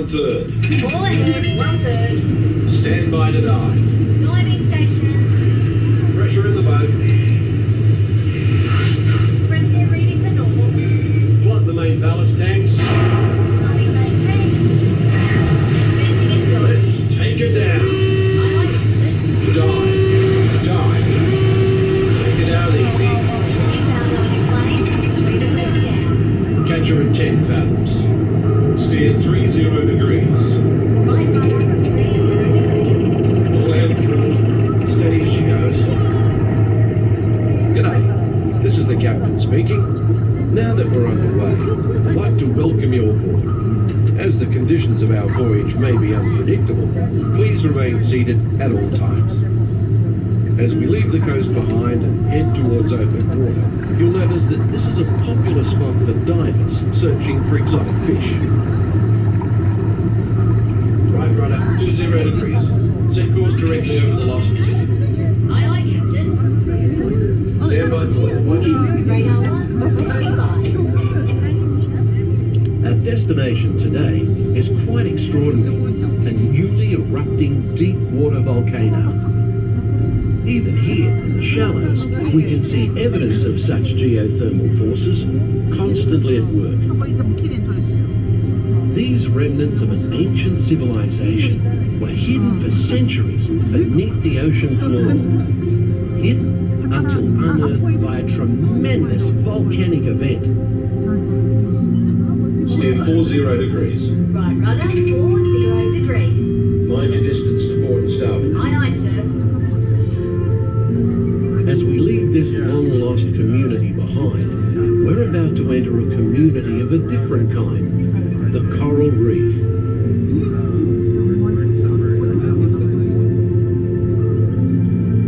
1/3. All ahead, 1/3. Stand by to dive. Diving station. Pressure in the boat. Pressure readings are normal. Flood the main ballast tanks. Flooding main tanks. Venting exhaust. Let's take it down. Aye, Dive. Dive. Take it out easy. inbound landing planes, 3 degrees down. Catch her at 10 fathoms. Steer 30 degrees. Right rudder, 30 degrees. All out through. Steady as she goes. G'day. This is the captain speaking. Now that we're underway, I'd like to welcome you aboard. As the conditions of our voyage may be unpredictable, please remain seated at all times. As we leave the coast behind and head towards open water, you'll notice that this is a popular spot for divers searching for exotic fish. Right rudder, 20 degrees. Set course directly over the lost city. Aye, Captain. Stand by for weather watch. Radar 1, standing by. Our destination today is quite extraordinary, a newly erupting deep water volcano. Even here in the shallows, we can see evidence of such geothermal forces constantly at work. These remnants of an ancient civilization were hidden for centuries beneath the ocean floor, hidden until unearthed by a tremendous volcanic event. Steer 40 degrees. Right rudder, 40 degrees. Mind your distance to port and starboard. Aye, aye, sir. As we leave this long-lost community behind, we're about to enter a community of a different kind, the coral reef.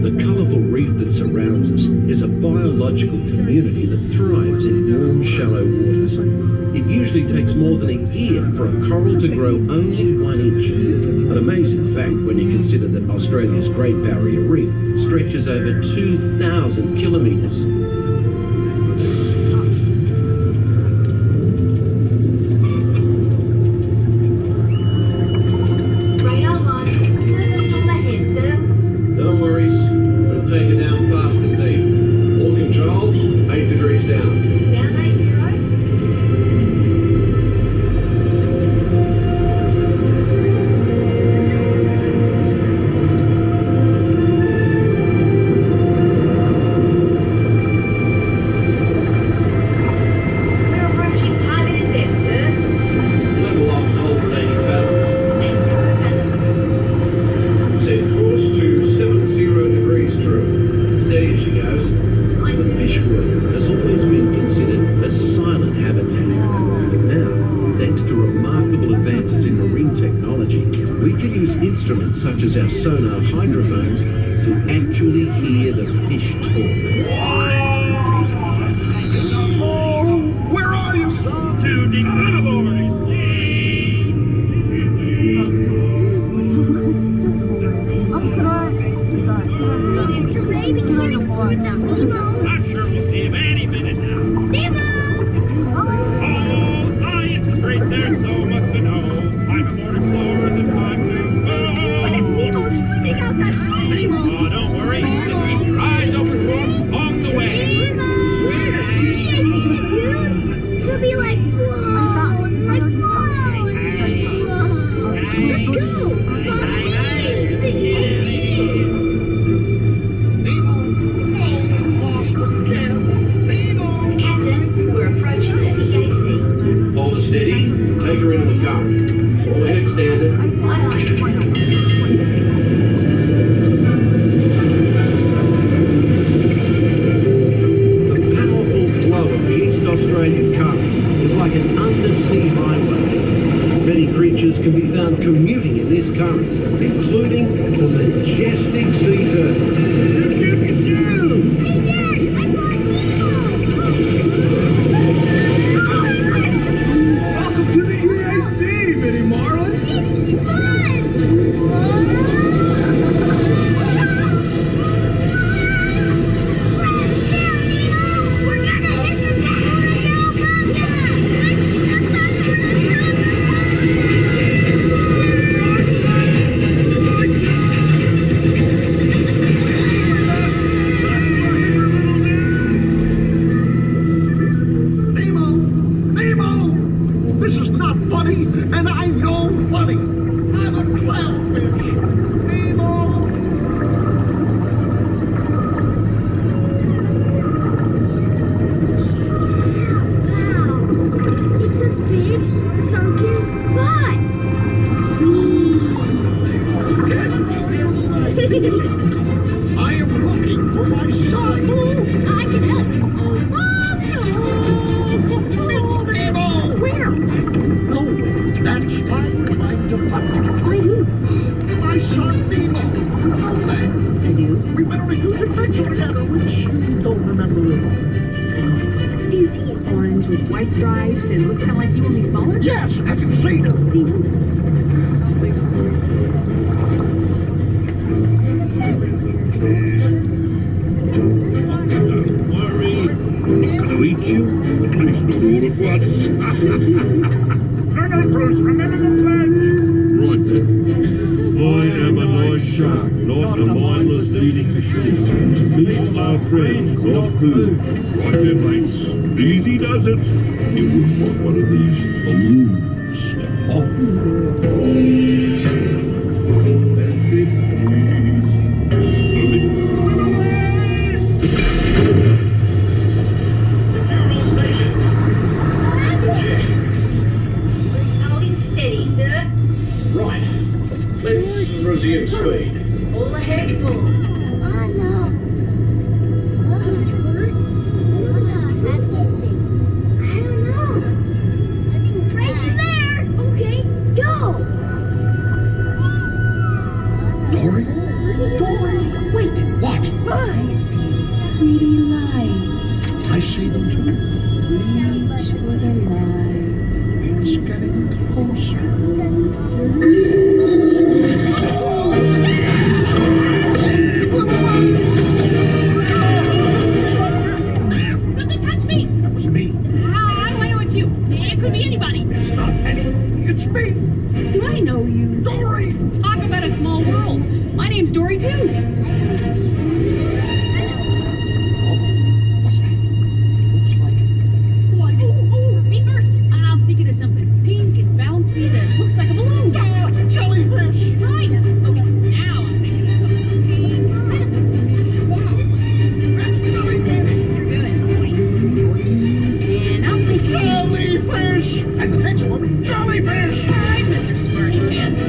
The colourful reef that surrounds us is a biological community that thrives in warm, shallow waters. It usually takes more than a year for a coral to grow only 1 inch. An amazing fact when you consider that Australia's Great Barrier Reef stretches over 2,000 kilometres. Radar 1, surface storm ahead, sir. No worries, we'll take it down fast and deep. All controls, 8 degrees down. Down 80. We're approaching targeted depth, sir. Level off hold at 80 fathoms. 80 fathoms. Set course to 70 degrees true. Steady as she goes. Aye, The sir. fish world has always been considered a silent habitat. But now, thanks to remarkable advances in marine technology, we can use instruments such as our sonar hydrophones to actually hear the fish talk. Where are you, son? Dude, get out of over the Baby, can you afford that Nemo? I'm sure we'll see him any minute now. Nemo! Oh, science is great, there's so much to know. I'm aboard explorers, it's time to go. What if Nemo's swimming out that sea? Oh, don't worry, just keep your eyes open for him along the way. Nemo! Yeah, I see it, dude. It'll be like, whoa, like, whoa. Let's go. Follow me. I see. Captain, we're approaching the EAC. Hold her steady, take her into the car. All ahead standard. Aye, aye, sir. The powerful flow of the East Australian current is like an undersea highway. Many creatures can be found commuting in this current, including the majestic sea turtle. Hey, Dad, I brought Nemo. Welcome to the EAC, Vinnie Marlin. This is fun. We're gonna hit the tower. son Nemo. You know that. I do. We went on a huge adventure together, which you don't remember at all. Is he orange with white stripes and looks kind of like you, only smaller? Yes, have you seen him? Seen who? Don't worry. He's going to eat you. At least not all at once. No, Bruce. Remember the pledge. Right then. I am a nice shark, not a mindless eating machine. People are friends, not food. Right then, mates. Easy does it. You wouldn't want one of these balloons. Oh. That's it. Secure all stations. System check. Holding steady, sir. Right. Let's resume speed. All ahead full. Oh no. What's hurt? What happened? I don't know. Race you there. Okay, go. Dory? Dory? Wait, What? I see pretty lights. I see them too. Reach for the light. It's getting closer. Something touched me! That was me. How do I know it's you? It could be anybody. It's not Penny. It's me. Do I know you? Dory. Talk about a small world. My name's Dory too. What's that? Looks like... Oh, me first. I'm thinking of something pink and bouncy that looks like a balloon. Jellyfish. Right. Okay, now I'm thinking of something pink. That's jellyfish. Good. And I'm thinking... Jellyfish. And the next one, jellyfish. All right, Mr. Smarty Pants.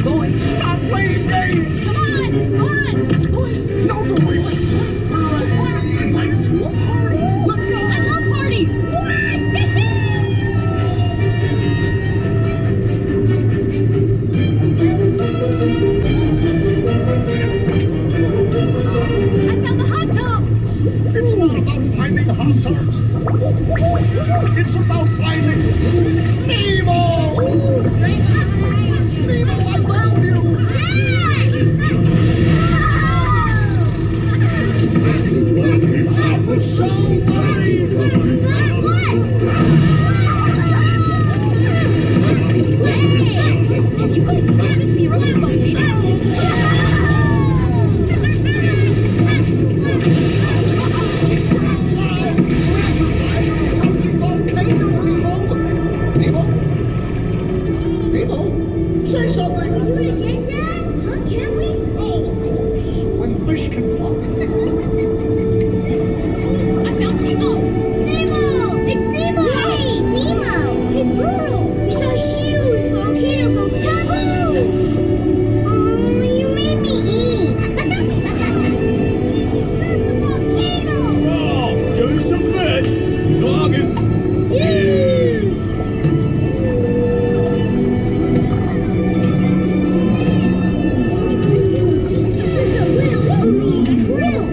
Boy, Stop playing games. come on, it's fun. Boy, No, Dory. We're invited to a party. Let's go. I love parties. I found the hot tub. It's not about finding hot tubs. It's about finding Nemo. Nemo, I found you. That was so funny. If you guys promise me a roller volcano. Nemo? Nemo? Say something! Do it again, Dad? Huh? Can we? Oh, of course. When fish can fly. I found Chico. Nemo! It's Nemo! Yay! Nemo! Hey, girl! You're so huge! Volcano go kaboom! Oh, you made me eat! Volcano! Oh, give him some fed. Noggin. Dude! This is a whale! Whale!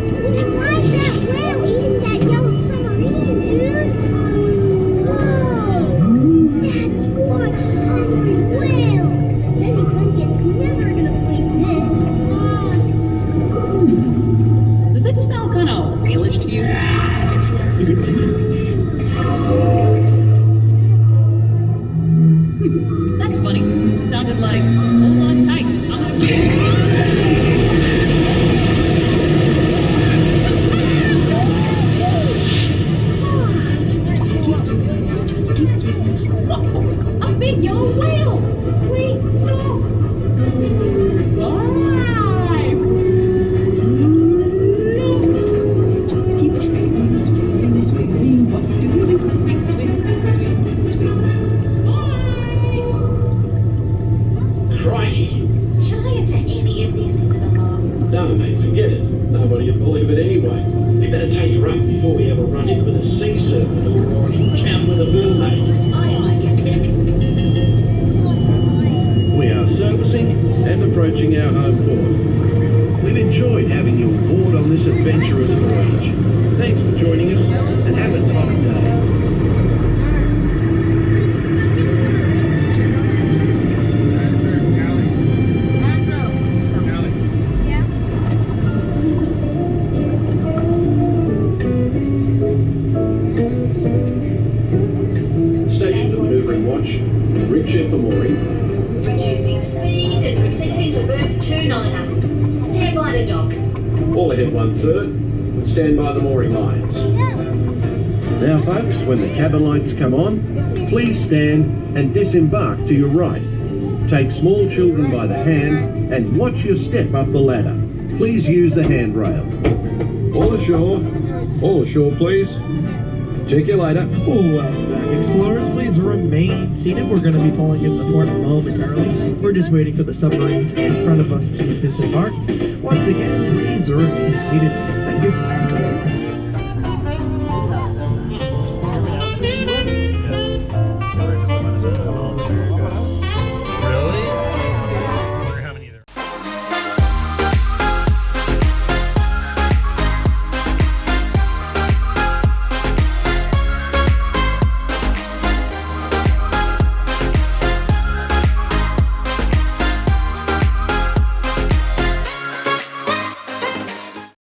Why is that whale eating that yellow submarine, dude? Whoa! That's one hungry whale! Sandy Pumpkin's never gonna believe this. Does it smell kind of whalish to you? That's funny. Sounded like, hold on tight. I'm gonna... A big yellow whale! Wait, stop! Dive! Just keep swimming, swimming, swimming. What do you do? Swim, swim, swim, swim. Bye! Crikey. Shall I enter any of these into the harbor? No, mate, forget it. Nobody would believe it anyway. We better take her up before we have a run-in with a sea serpent or an encounter with a mermaid. Aye, aye, Captain. We are surfacing and approaching approaching our home port. We've enjoyed having you aboard on this adventurous voyage. Thanks for joining us and have a top day. Station to maneuvering watch. Rig ship for mooring. Reducing speed and proceeding to berth 29er. Stand by the dock. All ahead 1/3. Stand by the mooring lines. Now folks, when the cabin lights come on, please stand and disembark to your right. Take small children by the hand and watch your step up the ladder. Please use the handrail. All ashore. All ashore, please. Check you later. Welcome back, explorers. Please remain seated. We're going to be pulling in support momentarily. We're just waiting for the submarines in front of us to disembark. Once again, please remain seated. Thank you.